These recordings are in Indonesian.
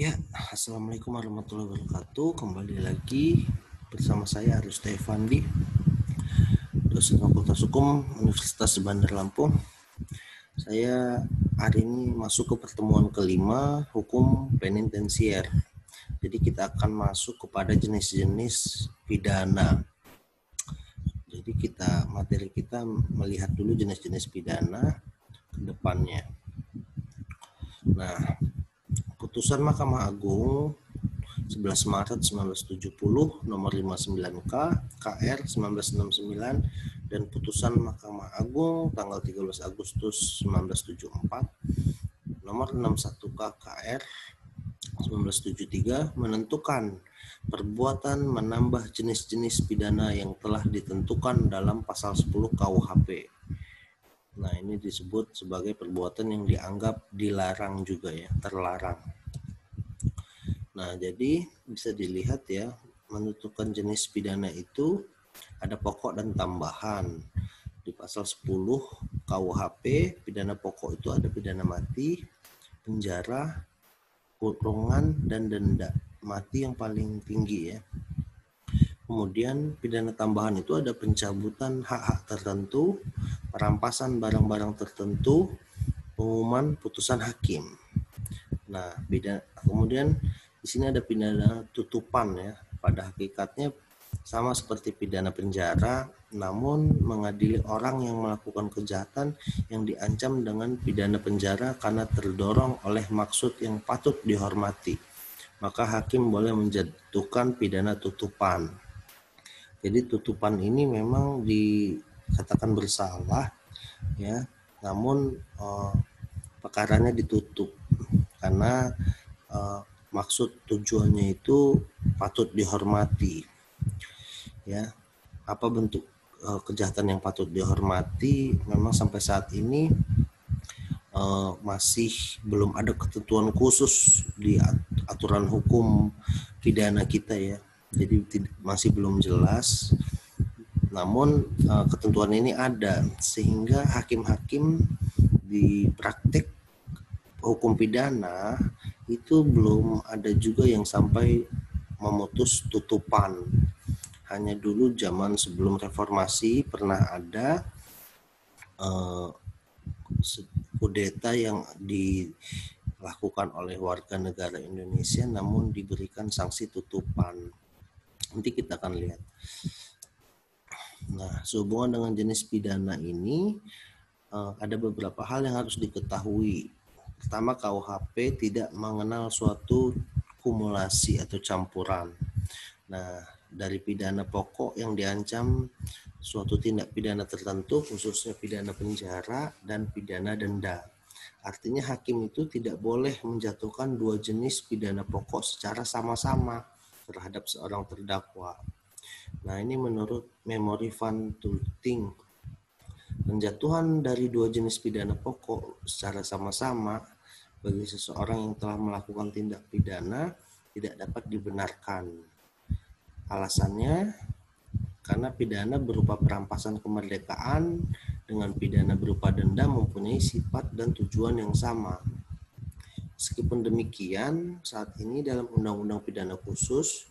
Ya, Assalamualaikum warahmatullahi wabarakatuh. Kembali lagi bersama saya Arus Stefandi, dosen Fakultas Hukum Universitas Bandar Lampung. Saya hari ini masuk ke pertemuan kelima hukum penitensier. Jadi kita akan masuk kepada jenis-jenis pidana. Jadi materi kita melihat dulu jenis-jenis pidana ke depannya. Nah, putusan Mahkamah Agung 11 Maret 1970 nomor 59K KR 1969 dan putusan Mahkamah Agung tanggal 13 Agustus 1974 nomor 61K KR 1973 menentukan perbuatan menambah jenis-jenis pidana yang telah ditentukan dalam pasal 10 KUHP. Nah, ini disebut sebagai perbuatan yang dianggap dilarang juga ya, terlarang. Nah, jadi bisa dilihat ya, menentukan jenis pidana itu ada pokok dan tambahan. Di pasal 10 KUHP, pidana pokok itu ada pidana mati, penjara, kurungan, dan denda. Mati yang paling tinggi ya. Kemudian pidana tambahan itu ada pencabutan hak-hak tertentu, perampasan barang-barang tertentu, pengumuman putusan hakim. Nah, kemudian di sini ada pidana tutupan ya. Pada hakikatnya sama seperti pidana penjara, namun mengadili orang yang melakukan kejahatan yang diancam dengan pidana penjara karena terdorong oleh maksud yang patut dihormati. Maka hakim boleh menjatuhkan pidana tutupan. Jadi tutupan ini memang dikatakan bersalah ya, namun perkaranya ditutup karena maksud tujuannya itu patut dihormati ya. Apa bentuk kejahatan yang patut dihormati? Memang sampai saat ini masih belum ada ketentuan khusus di aturan hukum pidana kita ya, jadi masih belum jelas. Namun ketentuan ini ada sehingga hakim-hakim di praktek hukum pidana itu belum ada juga yang sampai memutus tutupan. Hanya dulu zaman sebelum reformasi pernah ada kudeta yang dilakukan oleh warga negara Indonesia namun diberikan sanksi tutupan. Nanti kita akan lihat. Nah, sehubungan dengan jenis pidana ini ada beberapa hal yang harus diketahui. Pertama, KUHP tidak mengenal suatu kumulasi atau campuran. Nah, dari pidana pokok yang diancam suatu tindak pidana tertentu, khususnya pidana penjara dan pidana denda. Artinya hakim itu tidak boleh menjatuhkan dua jenis pidana pokok secara sama-sama terhadap seorang terdakwa. Nah, ini menurut Memori van Tulting, penjatuhan dari dua jenis pidana pokok secara sama-sama bagi seseorang yang telah melakukan tindak pidana tidak dapat dibenarkan. Alasannya karena pidana berupa perampasan kemerdekaan dengan pidana berupa denda mempunyai sifat dan tujuan yang sama. Meskipun demikian, saat ini dalam Undang-Undang Pidana Khusus,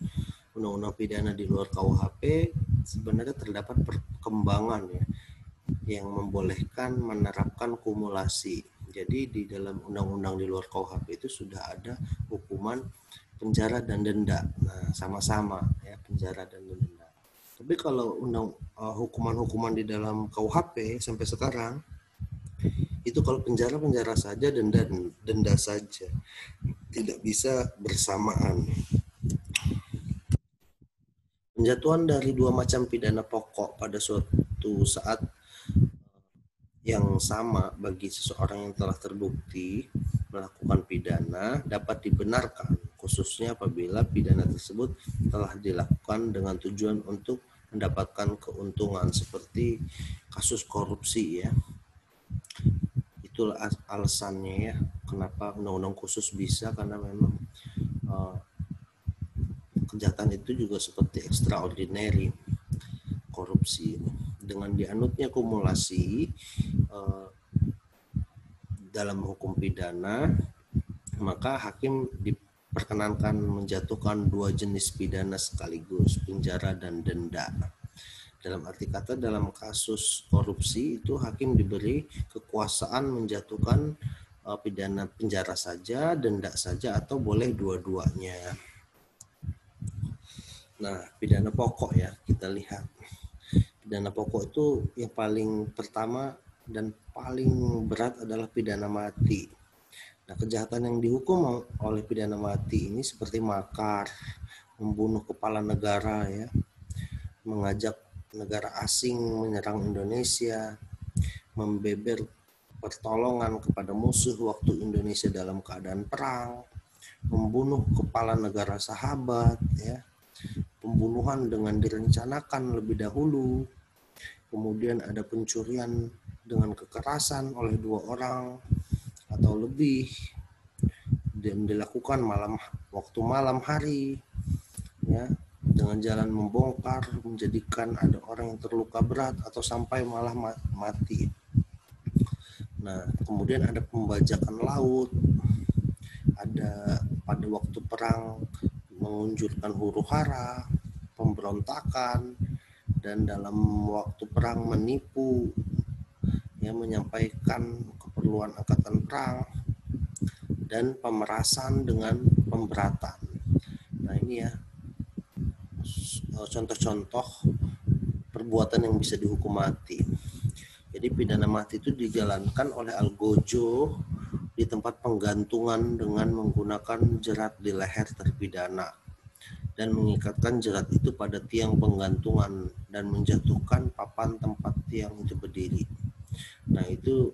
Undang-Undang Pidana di luar KUHP sebenarnya terdapat perkembangan ya, yang membolehkan menerapkan kumulasi. Jadi di dalam undang-undang di luar KUHP itu sudah ada hukuman penjara dan denda. Nah, sama-sama ya, penjara dan denda. Tapi kalau hukuman-hukuman di dalam KUHP sampai sekarang itu kalau penjara saja, denda saja, tidak bisa bersamaan. Penjatuhan dari dua macam pidana pokok pada suatu saat yang sama bagi seseorang yang telah terbukti melakukan pidana dapat dibenarkan, khususnya apabila pidana tersebut telah dilakukan dengan tujuan untuk mendapatkan keuntungan seperti kasus korupsi ya. Itulah alasannya ya kenapa undang-undang khusus bisa, karena memang kejahatan itu juga seperti extraordinary korupsi. Dengan dianutnya kumulasi dalam hukum pidana, maka hakim diperkenankan menjatuhkan dua jenis pidana sekaligus, penjara dan denda. Dalam arti kata, dalam kasus korupsi itu hakim diberi kekuasaan menjatuhkan pidana penjara saja, denda saja, atau boleh dua-duanya. Nah, pidana pokok ya, kita lihat. Pidana pokok itu yang paling pertama dan paling berat adalah pidana mati. Nah, kejahatan yang dihukum oleh pidana mati ini seperti makar, membunuh kepala negara ya, mengajak negara asing menyerang Indonesia, membeber pertolongan kepada musuh waktu Indonesia dalam keadaan perang, membunuh kepala negara sahabat ya, pembunuhan dengan direncanakan lebih dahulu, kemudian ada pencurian dengan kekerasan oleh dua orang atau lebih dan dilakukan waktu malam hari ya, dengan jalan membongkar menjadikan ada orang yang terluka berat atau sampai malah mati. Nah, kemudian ada pembajakan laut, ada pada waktu perang mengunjurkan huru-hara, pemberontakan, dan dalam waktu perang menipu, ya, menyampaikan keperluan angkatan perang, dan pemerasan dengan pemberatan. Nah, ini ya contoh-contoh perbuatan yang bisa dihukum mati. Jadi pidana mati itu dijalankan oleh algojo di tempat penggantungan dengan menggunakan jerat di leher terpidana dan mengikatkan jerat itu pada tiang penggantungan dan menjatuhkan papan tempat tiang itu berdiri. Nah, itu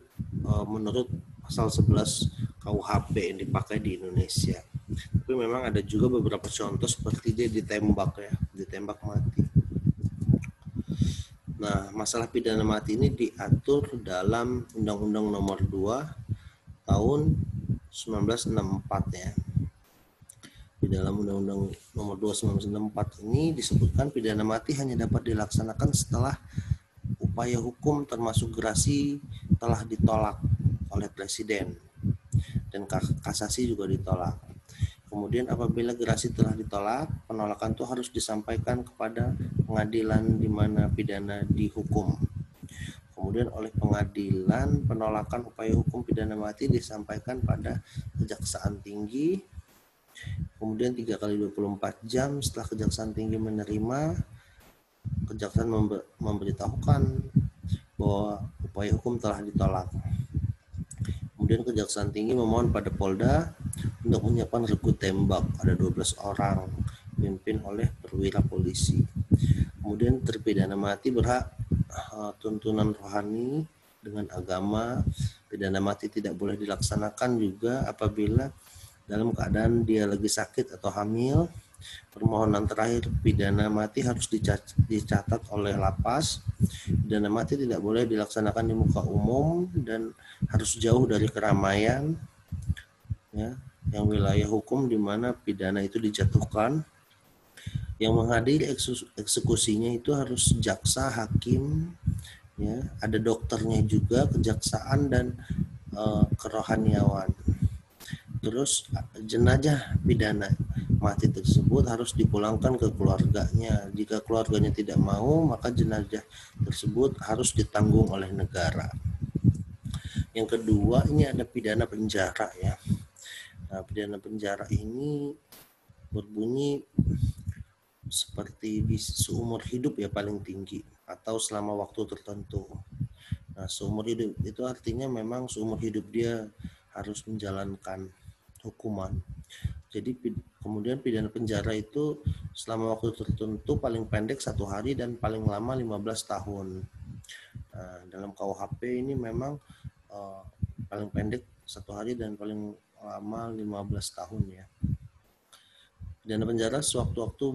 menurut pasal 11 KUHP yang dipakai di Indonesia. Tapi memang ada juga beberapa contoh seperti dia ditembak ya, ditembak mati. Nah, masalah pidana mati ini diatur dalam Undang-Undang Nomor 2 Tahun 1964 ya. Di dalam Undang-Undang Nomor 2 1964 ini disebutkan pidana mati hanya dapat dilaksanakan setelah upaya hukum termasuk gerasi telah ditolak oleh Presiden dan kasasi juga ditolak. Kemudian apabila gerasi telah ditolak, penolakan itu harus disampaikan kepada pengadilan di mana pidana dihukum. Kemudian oleh pengadilan, penolakan upaya hukum pidana mati disampaikan pada Kejaksaan Tinggi. Kemudian 3 kali 24 jam setelah Kejaksaan Tinggi menerima, Kejaksaan memberitahukan bahwa upaya hukum telah ditolak. Kemudian Kejaksaan Tinggi memohon pada Polda untuk menyiapkan regu tembak. Ada 12 orang, dipimpin oleh perwira polisi. Kemudian terpidana mati berhak tuntunan rohani dengan agama. Pidana mati tidak boleh dilaksanakan juga apabila dalam keadaan dia lagi sakit atau hamil. Permohonan terakhir pidana mati harus dicatat oleh lapas. Pidana mati tidak boleh dilaksanakan di muka umum dan harus jauh dari keramaian ya, yang wilayah hukum di mana pidana itu dijatuhkan. Yang menghadiri eksekusinya itu harus jaksa, hakim ya, ada dokternya juga, kejaksaan dan kerohaniawan. Terus jenazah pidana mati tersebut harus dipulangkan ke keluarganya. Jika keluarganya tidak mau, maka jenazah tersebut harus ditanggung oleh negara. Yang kedua, ini ada pidana penjara ya. Nah, pidana penjara ini berbunyi seperti seumur hidup ya paling tinggi atau selama waktu tertentu. Nah, seumur hidup itu artinya memang seumur hidup dia harus menjalankan hukuman. Jadi kemudian pidana penjara itu selama waktu tertentu paling pendek 1 hari dan paling lama 15 tahun. Nah, dalam KUHP ini memang paling pendek 1 hari dan paling lama 15 tahun ya. Pidana penjara sewaktu-waktu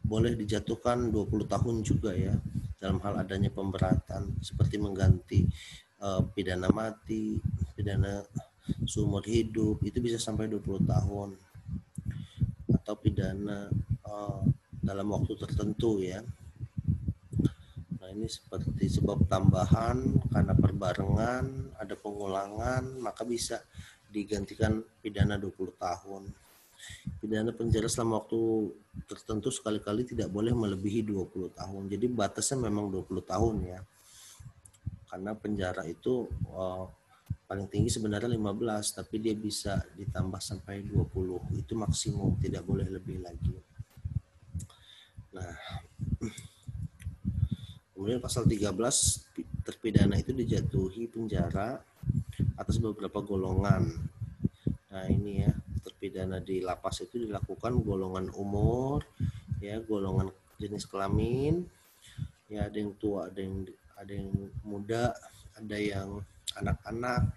boleh dijatuhkan 20 tahun juga ya, dalam hal adanya pemberatan seperti mengganti pidana mati, pidana seumur hidup itu bisa sampai 20 tahun atau pidana dalam waktu tertentu ya. Nah, ini seperti sebab tambahan karena perbarengan, ada pengulangan, maka bisa digantikan pidana 20 tahun. Pidana penjara selama waktu tertentu sekali-kali tidak boleh melebihi 20 tahun. Jadi batasnya memang 20 tahun ya. Karena penjara itu paling tinggi sebenarnya 15, tapi dia bisa ditambah sampai 20. Itu maksimum, tidak boleh lebih lagi. Nah, kemudian pasal 13, terpidana itu dijatuhi penjara atas beberapa golongan. Nah, ini ya, terpidana di lapas itu dilakukan golongan umur, ya, golongan jenis kelamin, ya, ada yang tua, ada yang muda, ada yang anak-anak,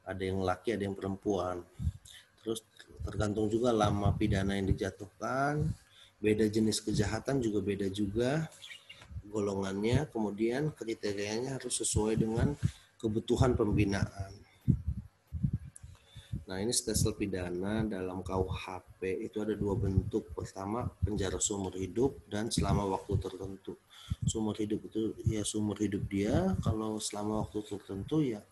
ada yang laki, ada yang perempuan. Terus tergantung juga lama pidana yang dijatuhkan, beda jenis kejahatan juga beda juga golongannya, kemudian kriterianya harus sesuai dengan kebutuhan pembinaan. Nah, ini stelsel pidana dalam KUHP itu ada dua bentuk. Pertama, penjara seumur hidup dan selama waktu tertentu. Seumur hidup itu ya seumur hidup dia, kalau selama waktu tertentu ya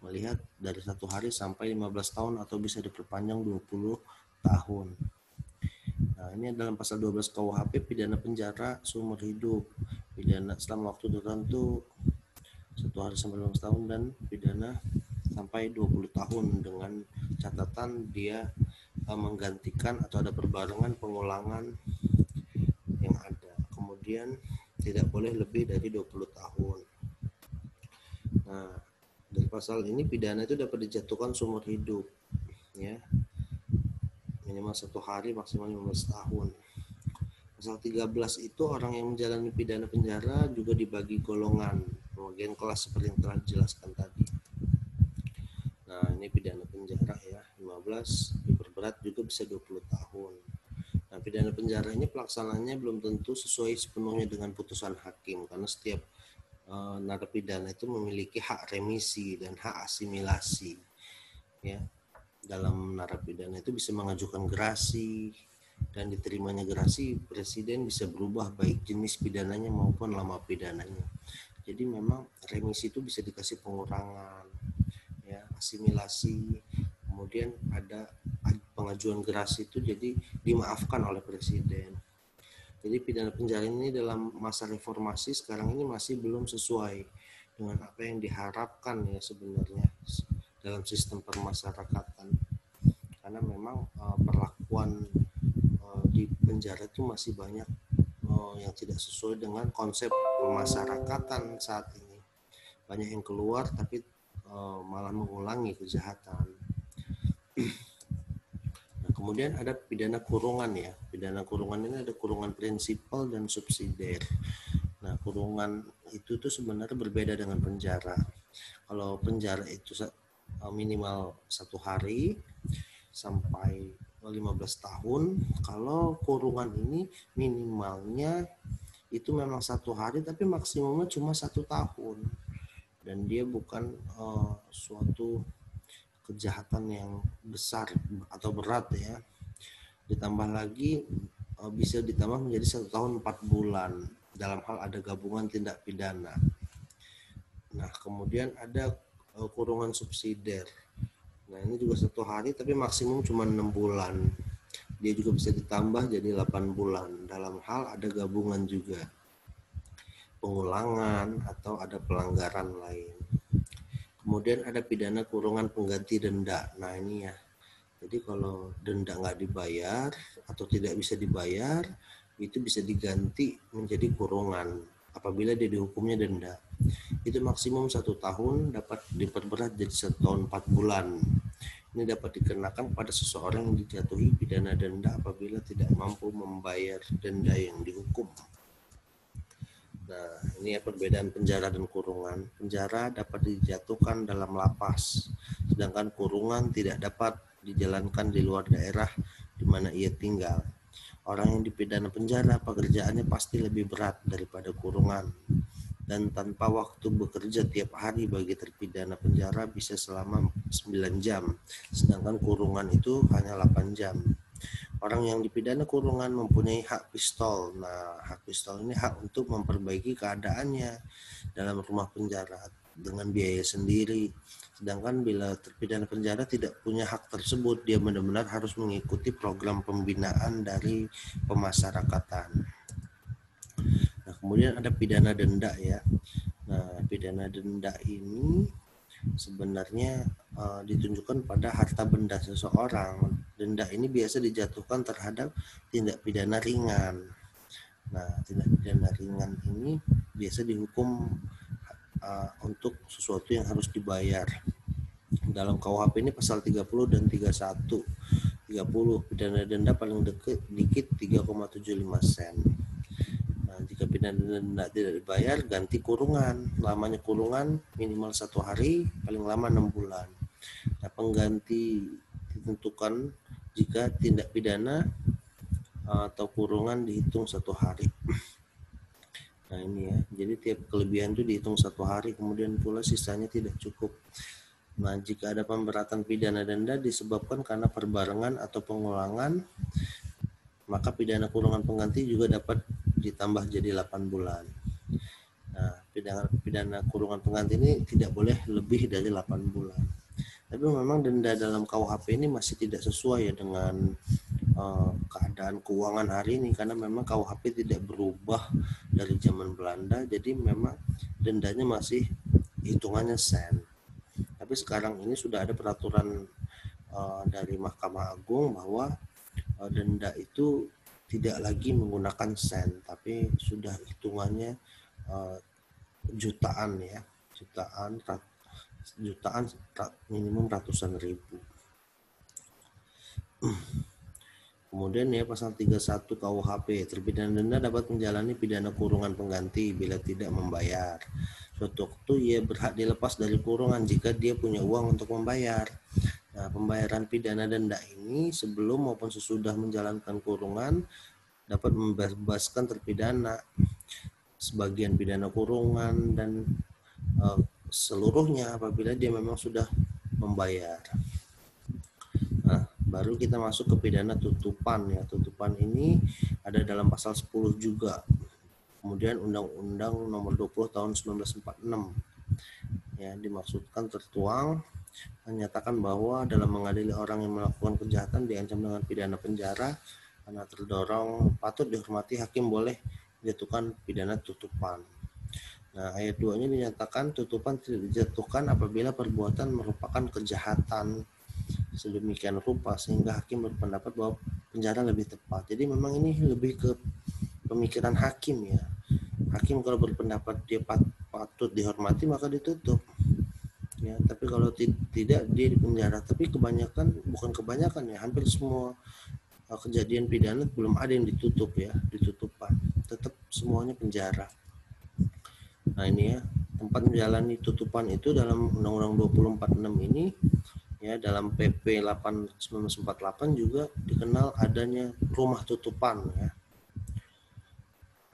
melihat dari 1 hari sampai 15 tahun atau bisa diperpanjang 20 tahun. Nah, ini dalam pasal 12 KUHP pidana penjara seumur hidup, pidana selama waktu tertentu 1 hari sampai 15 tahun, dan pidana sampai 20 tahun dengan catatan dia menggantikan atau ada perbarengan pengulangan yang ada. Kemudian tidak boleh lebih dari 20 tahun. Nah, dari pasal ini pidana itu dapat dijatuhkan seumur hidup, ya, minimal 1 hari, maksimal 15 tahun. Pasal 13 itu orang yang menjalani pidana penjara juga dibagi golongan, pembagian kelas seperti yang telah dijelaskan tadi. Nah, ini pidana penjara ya, 15, diperberat juga bisa 20 tahun. Nah, pidana penjara ini pelaksanaannya belum tentu sesuai sepenuhnya dengan putusan hakim, karena setiap narapidana itu memiliki hak remisi dan hak asimilasi. Ya, dalam narapidana itu bisa mengajukan gerasi, dan diterimanya gerasi presiden bisa berubah baik jenis pidananya maupun lama pidananya. Jadi memang remisi itu bisa dikasih pengurangan, ya, asimilasi, kemudian ada pengajuan gerasi itu jadi dimaafkan oleh presiden. Jadi pidana penjara ini dalam masa reformasi sekarang ini masih belum sesuai dengan apa yang diharapkan ya sebenarnya dalam sistem permasyarakatan, karena memang perlakuan di penjara itu masih banyak yang tidak sesuai dengan konsep pemasyarakatan saat ini. Banyak yang keluar tapi malah mengulangi kejahatan. Nah, kemudian ada pidana kurungan ya. Pidana kurungan ini ada kurungan prinsipal dan subsidiar. Nah, kurungan itu tuh sebenarnya berbeda dengan penjara. Kalau penjara itu minimal 1 hari sampai 15 tahun. Kalau kurungan ini minimalnya itu memang 1 hari tapi maksimumnya cuma 1 tahun. Dan dia bukan suatu kejahatan yang besar atau berat ya. Ditambah lagi bisa ditambah menjadi 1 tahun 4 bulan dalam hal ada gabungan tindak pidana. Nah, kemudian ada kurungan subsidiar. Nah, ini juga 1 hari tapi maksimum cuma 6 bulan. Dia juga bisa ditambah jadi 8 bulan dalam hal ada gabungan juga, pengulangan atau ada pelanggaran lain. Kemudian ada pidana kurungan pengganti denda. Nah, ini ya. Jadi kalau denda nggak dibayar atau tidak bisa dibayar, itu bisa diganti menjadi kurungan apabila dia dihukumnya denda. Itu maksimum 1 tahun, dapat diperberat jadi 1 tahun 4 bulan. Ini dapat dikenakan pada seseorang yang dijatuhi pidana denda apabila tidak mampu membayar denda yang dihukum. Nah, ini ya perbedaan penjara dan kurungan. Penjara dapat dijatuhkan dalam lapas, sedangkan kurungan tidak dapat dijalankan di luar daerah di mana ia tinggal. Orang yang dipidana penjara pekerjaannya pasti lebih berat daripada kurungan, dan tanpa waktu bekerja tiap hari bagi terpidana penjara bisa selama 9 jam, sedangkan kurungan itu hanya 8 jam. Orang yang dipidana kurungan mempunyai hak pistol. Nah, hak pistol ini hak untuk memperbaiki keadaannya dalam rumah penjara dengan biaya sendiri, Sedangkan bila terpidana penjara tidak punya hak tersebut, dia benar-benar harus mengikuti program pembinaan dari pemasyarakatan. Nah, kemudian ada pidana denda ya. Nah, pidana denda ini sebenarnya ditunjukkan pada harta benda seseorang. Denda ini biasa dijatuhkan terhadap tindak pidana ringan. Nah, tindak pidana ringan ini biasa dihukum untuk sesuatu yang harus dibayar. Dalam KUHP ini pasal 30 dan 31. 30 pidana denda paling dikit 3,75 sen. Nah, jika pidana denda tidak dibayar, ganti kurungan. Lamanya kurungan minimal 1 hari, paling lama 6 bulan. Nah, pengganti ditentukan jika tindak pidana atau kurungan dihitung 1 hari. Nah, ini ya, jadi tiap kelebihan itu dihitung 1 hari, kemudian pula sisanya tidak cukup. Nah, jika ada pemberatan pidana denda disebabkan karena perbarengan atau pengulangan, maka pidana kurungan pengganti juga dapat ditambah jadi 8 bulan. Nah, pidana kurungan pengganti ini tidak boleh lebih dari 8 bulan. Tapi memang denda dalam KUHP ini masih tidak sesuai ya dengan keadaan keuangan hari ini, karena memang KUHP tidak berubah dari zaman Belanda, jadi memang dendanya masih hitungannya sen. Tapi sekarang ini sudah ada peraturan dari Mahkamah Agung bahwa denda itu tidak lagi menggunakan sen, tapi sudah hitungannya jutaan ya, jutaan minimum ratusan ribu. Kemudian ya pasal 31 KUHP, terpidana denda dapat menjalani pidana kurungan pengganti bila tidak membayar. Suatu waktu ia berhak dilepas dari kurungan jika dia punya uang untuk membayar. Nah, pembayaran pidana denda ini sebelum maupun sesudah menjalankan kurungan dapat membebaskan terpidana. Sebagian pidana kurungan dan seluruhnya apabila dia memang sudah membayar. Nah, baru kita masuk ke pidana tutupan ya. Tutupan ini ada dalam pasal 10 juga. Kemudian Undang-Undang Nomor 20 Tahun 1946. Ya, dimaksudkan tertuang menyatakan bahwa dalam mengadili orang yang melakukan kejahatan diancam dengan pidana penjara karena terdorong patut dihormati, hakim boleh menjatuhkan pidana tutupan. Nah, ayat 2-nya dinyatakan tutupan tidak dijatuhkan apabila perbuatan merupakan kejahatan sedemikian rupa sehingga hakim berpendapat bahwa penjara lebih tepat. Jadi memang ini lebih ke pemikiran hakim ya. Hakim kalau berpendapat dia patut dihormati maka ditutup. Ya, tapi kalau tidak dia di penjara. Tapi kebanyakan, bukan kebanyakan ya, hampir semua kejadian pidana belum ada yang ditutup ya, ditutupan. Tetap semuanya penjara. Nah, ini ya, tempat menjalani tutupan itu dalam Undang-Undang 2046 ini ya, dalam PP 1948 juga dikenal adanya rumah tutupan ya.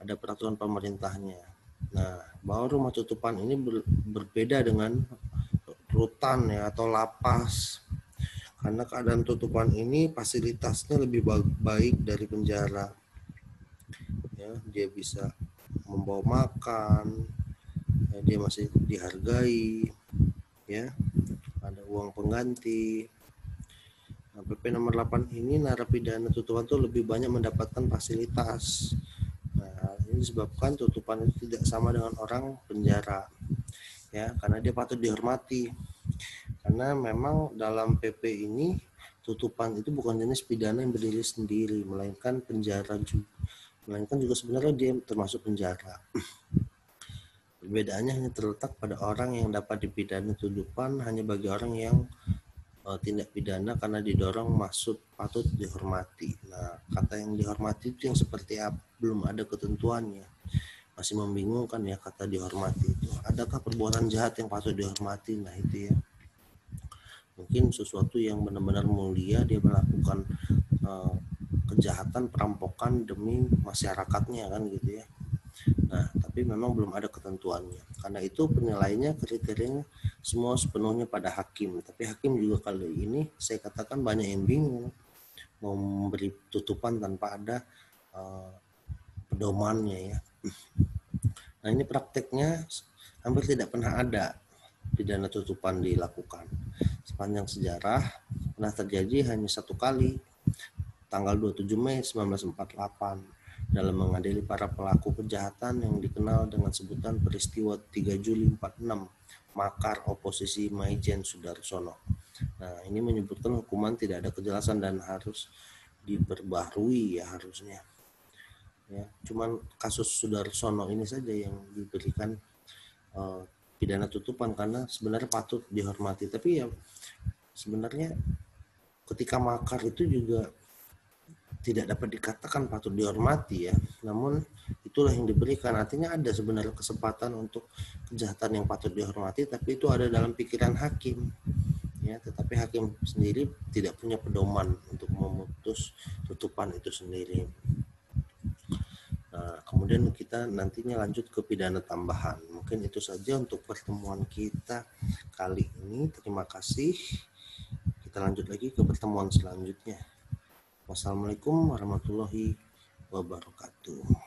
Ada peraturan pemerintahnya. Nah, bahwa rumah tutupan ini berbeda dengan rutan ya atau lapas. Karena keadaan tutupan ini fasilitasnya lebih baik dari penjara. Ya, dia bisa membawa makan, ya, dia masih dihargai, ya, ada uang pengganti. Nah, PP nomor 8 ini narapidana tutupan itu lebih banyak mendapatkan fasilitas. Nah, ini disebabkan tutupan itu tidak sama dengan orang penjara. Ya, karena dia patut dihormati. Karena memang dalam PP ini tutupan itu bukan jenis pidana yang berdiri sendiri, melainkan penjara juga. Melainkan juga sebenarnya dia termasuk penjara. Perbedaannya hanya terletak pada orang yang dapat dipidana tutupan hanya bagi orang yang tindak pidana karena didorong masuk patut dihormati. Nah, kata yang dihormati itu yang seperti apa? Belum ada ketentuannya. Masih membingungkan ya kata dihormati itu. Adakah perbuatan jahat yang patut dihormati? Nah, itu ya. Mungkin sesuatu yang benar-benar mulia, dia melakukan kejahatan, perampokan demi masyarakatnya kan gitu ya. Nah, tapi memang belum ada ketentuannya. Karena itu penilaiannya, kriterianya semua sepenuhnya pada hakim. Tapi hakim juga kali ini saya katakan banyak yang bingung mau memberi tutupan tanpa ada pedomannya ya. Nah, ini prakteknya hampir tidak pernah ada. pidana tutupan dilakukan. Sepanjang sejarah pernah terjadi hanya satu kali, tanggal 27 Mei 1948, dalam mengadili para pelaku kejahatan yang dikenal dengan sebutan peristiwa 3 Juli 46, makar oposisi Maijen Sudarsono. Nah, ini menyebutkan hukuman tidak ada kejelasan dan harus diperbaharui ya harusnya. Ya, cuman kasus Sudarsono ini saja yang diberikan pidana tutupan karena sebenarnya patut dihormati. Tapi ya sebenarnya ketika makar itu juga tidak dapat dikatakan patut dihormati ya. Namun itulah yang diberikan. Artinya ada sebenarnya kesempatan untuk kejahatan yang patut dihormati, tapi itu ada dalam pikiran hakim. Ya, tetapi hakim sendiri tidak punya pedoman untuk memutus tutupan itu sendiri. Nah, kemudian kita nantinya lanjut ke pidana tambahan. Mungkin itu saja untuk pertemuan kita kali ini. Terima kasih. Kita lanjut lagi ke pertemuan selanjutnya. Wassalamualaikum warahmatullahi wabarakatuh.